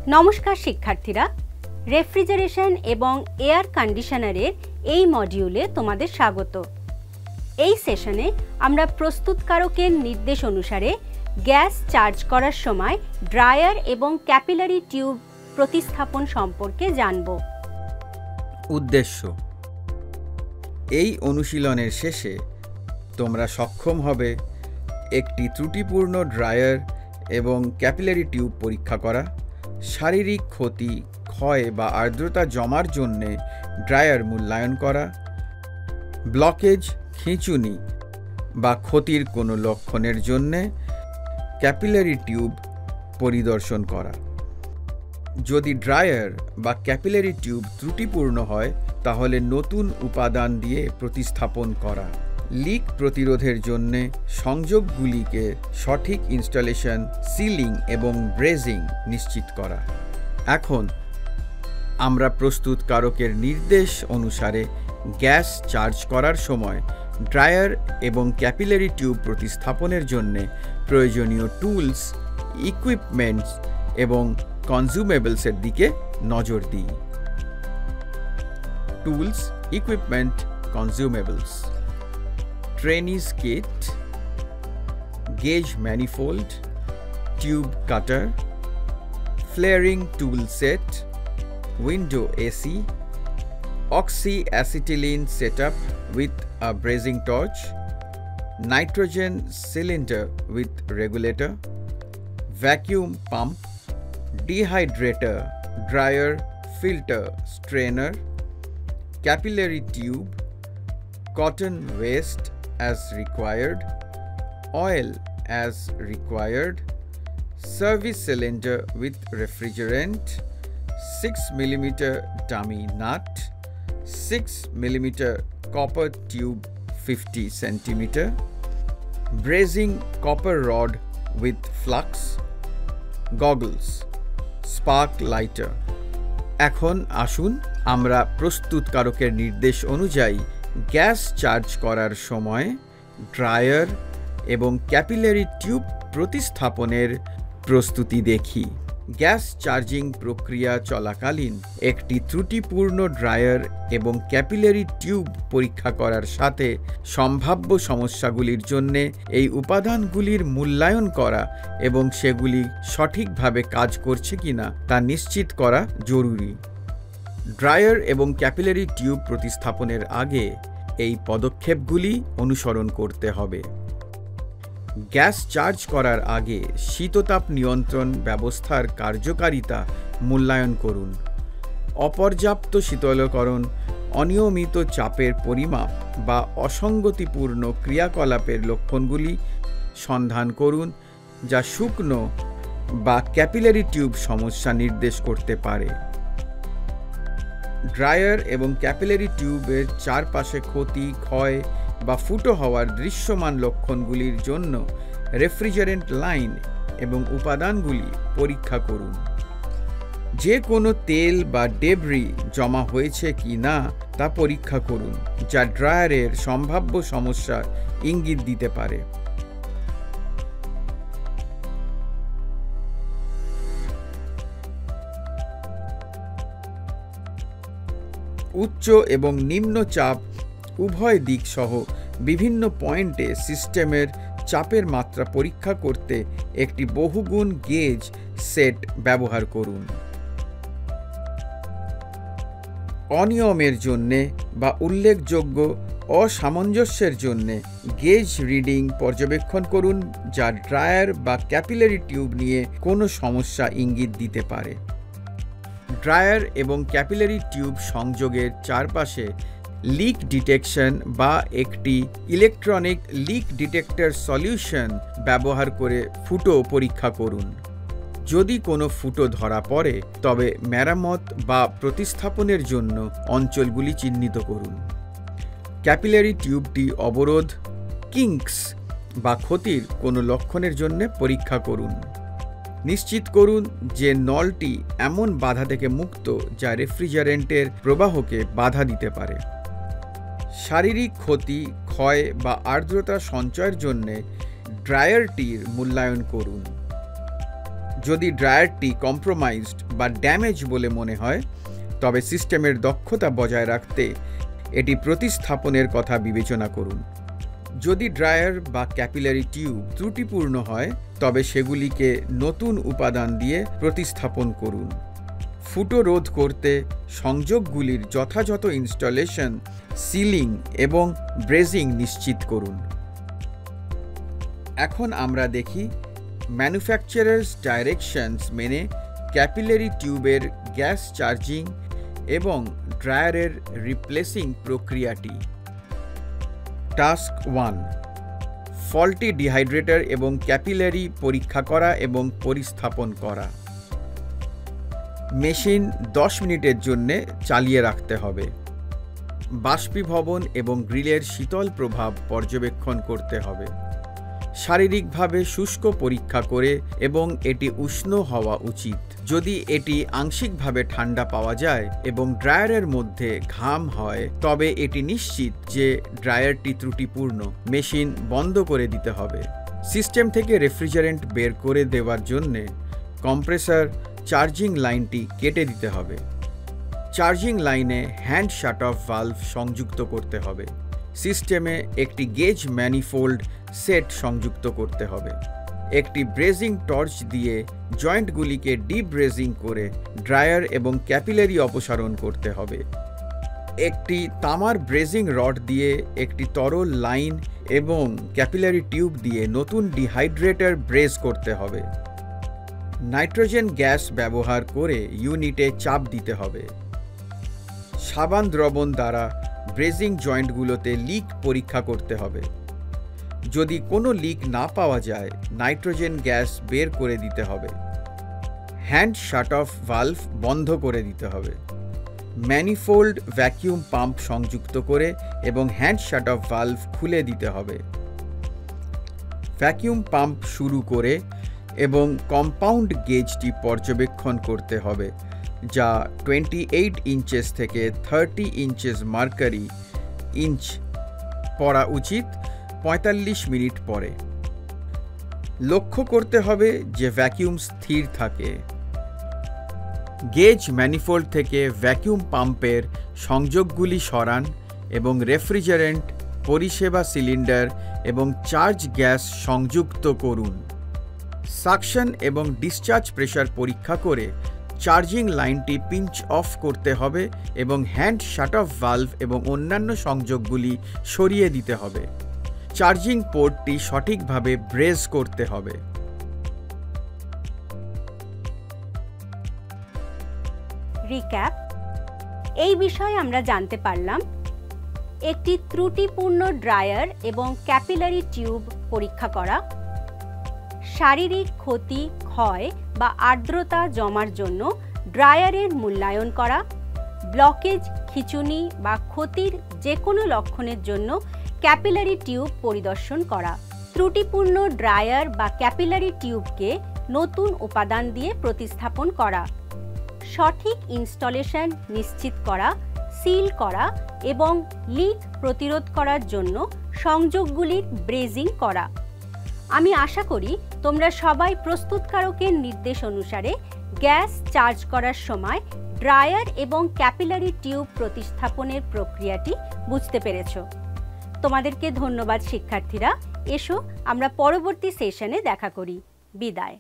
নমস্কার শিক্ষার্থীরা, রেফ্রিজারেশন এবং এয়ার কন্ডিশনারের এই মডিউলে তোমাদের স্বাগত। এই সেশনে আমরা প্রস্তুতকারকের নির্দেশ অনুসারে গ্যাস চার্জ করার সময় ড্রায়ার এবং ক্যাপিলারি টিউব প্রতিস্থাপন সম্পর্কে জানব। উদ্দেশ্য: এই অনুশীলনের শেষে তোমরা সক্ষম হবে একটি ত্রুটিপূর্ণ ড্রায়ার এবং ক্যাপিলারি টিউব পরীক্ষা করা, শারীরিক ক্ষতি, ক্ষয় বা আর্দ্রতা জমার জন্যে ড্রায়ার মূল্যায়ন করা, ব্লকেজ, খিঁচুনি বা ক্ষতির কোনো লক্ষণের জন্যে ক্যাপিলারি টিউব পরিদর্শন করা। যদি ড্রায়ার বা ক্যাপিলারি টিউব ত্রুটিপূর্ণ হয় তাহলে নতুন উপাদান দিয়ে প্রতিস্থাপন করা, লিক প্রতিরোধের জন্য সংযোগগুলিকে সঠিক ইনস্টলেশন, সিলিং এবং ব্রেজিং নিশ্চিত করা। এখন আমরা প্রস্তুতকারকের নির্দেশ অনুসারে গ্যাস চার্জ করার সময় ড্রায়ার এবং ক্যাপিলারি টিউব প্রতিস্থাপনের জন্য প্রয়োজনীয় টুলস, ইকুইপমেন্টস এবং কনজিউমেবলসের দিকে নজর দিই। Tools, equipment, consumables: trainees kit, gauge manifold, tube cutter, flaring tool set, window AC, oxyacetylene setup with a brazing torch, nitrogen cylinder with regulator, vacuum pump, dehydrator, dryer, filter, strainer, capillary tube, cotton waste as required, oil as required, service cylinder with refrigerant, 6mm dummy nut, 6mm copper tube 50 cm, brazing copper rod with flux, goggles, spark lighter. এখন আসুন আমরা প্রস্তুতকারকের নির্দেশ অনুযায়ী gas charge করার সময় dryer এবং capillary tube প্রতিস্থাপনের প্রস্তুতি দেখি। গ্যাস চার্জিং প্রক্রিয়া চলাকালীন একটি ত্রুটিপূর্ণ ড্রায়ার এবং ক্যাপিলারি টিউব পরীক্ষা করার সাথে সম্ভাব্য সমস্যাগুলির জন্য এই উপাদানগুলির মূল্যায়ন করা এবং সেগুলি সঠিকভাবে কাজ করছে কিনা তা নিশ্চিত করা জরুরি। ড্রায়ার এবং ক্যাপিলারি টিউব প্রতিস্থাপনের আগে এই পদক্ষেপগুলি অনুসরণ করতে হবে। গ্যাস চার্জ করার আগে শীততাপ নিয়ন্ত্রণ ব্যবস্থার কার্যকারিতা মূল্যায়ন করুন। অপর্যাপ্ত শীতলকরণ, অনিয়মিত চাপের পরিমাপ বা অসঙ্গতিপূর্ণ ক্রিয়াকলাপের লক্ষণগুলি সন্ধান করুন যা শুকনো বা ক্যাপিলারি টিউব সমস্যা নির্দেশ করতে পারে। ড্রায়ার এবং ক্যাপিলারি টিউবের চারপাশে ক্ষতি, ক্ষয় বা ফুটো হওয়ার দৃশ্যমান লক্ষণগুলির জন্য রেফ্রিজারেন্ট লাইন এবং উপাদানগুলি পরীক্ষা করুন। যে কোনো তেল বা ডেবরি জমা হয়েছে কি না তা পরীক্ষা করুন, যা ড্রায়ারের সম্ভাব্য সমস্যার ইঙ্গিত দিতে পারে। উচ্চ এবং নিম্ন চাপ উভয় দিক সহ বিভিন্ন পয়েন্টে সিস্টেমের চাপের মাত্রা পরীক্ষা করতে একটি বহুগুণ গেজ সেট ব্যবহার করুন। অনিয়মের জন্যে বা উল্লেখযোগ্য অসামঞ্জস্যের জন্যে গেজ রিডিং পর্যবেক্ষণ করুন যা ড্রায়ার বা ক্যাপিলারি টিউব নিয়ে কোনো সমস্যা ইঙ্গিত দিতে পারে। ড্রায়ার এবং ক্যাপিলারি টিউব সংযোগের চারপাশে লিক ডিটেকশন বা একটি ইলেকট্রনিক লিক ডিটেক্টর সলিউশন ব্যবহার করে ফুটো পরীক্ষা করুন। যদি কোনো ফুটো ধরা পড়ে তবে মেরামত বা প্রতিস্থাপনের জন্য অঞ্চলগুলি চিহ্নিত করুন। ক্যাপিলারি টিউবটি অবরোধ, কিঙ্কস বা ক্ষতির কোনো লক্ষণের জন্য পরীক্ষা করুন। নিশ্চিত করুন যে নলটি এমন বাধা থেকে মুক্ত যা রেফ্রিজারেন্টের প্রবাহকে বাধা দিতে পারে। শারীরিক ক্ষতি, ক্ষয় বা আর্দ্রতা সঞ্চয়ের জন্য ড্রায়ারটির মূল্যায়ন করুন। যদি ড্রায়ারটি কম্প্রোমাইজড বা ড্যামেজ বলে মনে হয় তবে সিস্টেমের দক্ষতা বজায় রাখতে এটি প্রতিস্থাপনের কথা বিবেচনা করুন। যদি ড্রায়ার বা ক্যাপিলারি টিউব ত্রুটিপূর্ণ হয় তবে সেগুলিকে নতুন উপাদান দিয়ে প্রতিস্থাপন করুন। ফুটো রোধ করতে সংযোগগুলির যথাযথ ইনস্টলেশন, সিলিং এবং ব্রেজিং নিশ্চিত করুন। এখন আমরা দেখি ম্যানুফ্যাকচারার্স ডাইরেকশনস মেনে ক্যাপিলারি টিউবের গ্যাস চার্জিং এবং ড্রায়ারের রিপ্লেসিং প্রক্রিয়াটি। টাস্ক 1, ফল্টি ডিহাইড্রেটর এবং ক্যাপিলারি পরীক্ষা করা এবং পরিস্থাপন করা। মেশিন 10 মিনিটের জন্য চালিয়ে রাখতে হবে। বাষ্পীভবন এবং গ্রিলের শীতল প্রভাব পর্যবেক্ষণ করতে হবে। শারীরিকভাবে শুষ্ক পরীক্ষা করে এবং এটি উষ্ণ হওয়া উচিত। যদি এটি আংশিকভাবে ঠান্ডা পাওয়া যায় এবং ড্রায়ারের মধ্যে ঘাম হয় তবে এটি নিশ্চিত যে ড্রায়ারটি ত্রুটিপূর্ণ। মেশিন বন্ধ করে দিতে হবে। সিস্টেম থেকে রেফ্রিজারেন্ট বের করে দেওয়ার জন্য কম্প্রেসর চার্জিং লাইনটি কেটে দিতে হবে। চার্জিং লাইনে হ্যান্ড শাট অফ ভালভ সংযুক্ত করতে হবে। সিস্টেমে একটি গেজ ম্যানিফোল্ড সেট সংযুক্ত করতে হবে। একটি ব্রেজিং টর্চ দিয়ে জয়েন্টগুলিকে ডিব্রেজিং করে ড্রায়ার এবং ক্যাপিলারি অপসারণ করতে হবে। একটি তামার ব্রেজিং রড দিয়ে একটি তরল লাইন এবং ক্যাপিলারি টিউব দিয়ে নতুন ডিহাইড্রেটর ব্রেজ করতে হবে। নাইট্রোজেন গ্যাস ব্যবহার করে ইউনিটে চাপ দিতে হবে। সাবান দ্রবণ দ্বারা ব্রেজিং জয়েন্টগুলোতে লিক পরীক্ষা করতে হবে। যদি কোনো লিক না পাওয়া যায় নাইট্রোজেন গ্যাস বের করে দিতে হবে। হ্যান্ড শাট অফ ভালভ বন্ধ করে দিতে হবে। ম্যানিফোল্ড ভ্যাকিউম পাম্প সংযুক্ত করে এবং হ্যান্ড শাট অফ ভালভ খুলে দিতে হবে। ভ্যাকিউম পাম্প শুরু করে এবং কম্পাউন্ড গেজটি পর্যবেক্ষণ করতে হবে যা 28 ইঞ্চেস থেকে 30 ইঞ্চেস মার্কারি ইঞ্চ পড়া উচিত 45 মিনিট পরে। লক্ষ্য করতে হবে যে ভ্যাকিউম স্থির থাকে। গেজ ম্যানিফোল্ড থেকে ভ্যাকিউম পাম্পের সংযোগগুলি সরান এবং রেফ্রিজারেন্ট, পরিষেবা সিলিন্ডার এবং চার্জ গ্যাস সংযুক্ত করুন। সাকশন এবং ডিসচার্জ প্রেসার পরীক্ষা করে চার্জিং লাইনটি পিঞ্চ অফ করতে হবে এবং হ্যান্ড শাট অফ ভালভ এবং অন্যান্য সংযোগগুলি সরিয়ে দিতে হবে। চার্জিং পোর্টটি সঠিকভাবে ব্রেজ করতে হবে। রিক্যাপ, এই বিষয়ে আমরা জানতে পারলাম একটি ত্রুটিপূর্ণ ড্রায়ার এবং ক্যাপিলারি টিউব পরীক্ষা করা, শারীরিক ক্ষতি, ক্ষয় বা আর্দ্রতা জমার জন্য ড্রায়ারের মূল্যায়ন করা, ব্লকেজ, খিঁচুনি বা ক্ষতির যে কোনো লক্ষণের জন্য ক্যাপিলারি টিউব পরিদর্শন করা, ত্রুটিপূর্ণ ড্রায়ার বা ক্যাপিলারি টিউবকে নতুন উপাদান দিয়ে প্রতিস্থাপন করা, সঠিক ইনস্টলেশন নিশ্চিত করা, সিল করা এবং লিক প্রতিরোধ করার জন্য সংযোগগুলির ব্রেজিং করা। আমি আশা করি তোমরা সবাই প্রস্তুতকারকের নির্দেশ অনুসারে গ্যাস চার্জ করার সময় ড্রায়ার এবং ক্যাপিলারি টিউব প্রতিস্থাপনের প্রক্রিয়াটি বুঝতে পেরেছ। তোমাদেরকে ধন্যবাদ শিক্ষার্থীরা। এসো আমরা পরবর্তী সেশনে দেখা করি। বিদায়।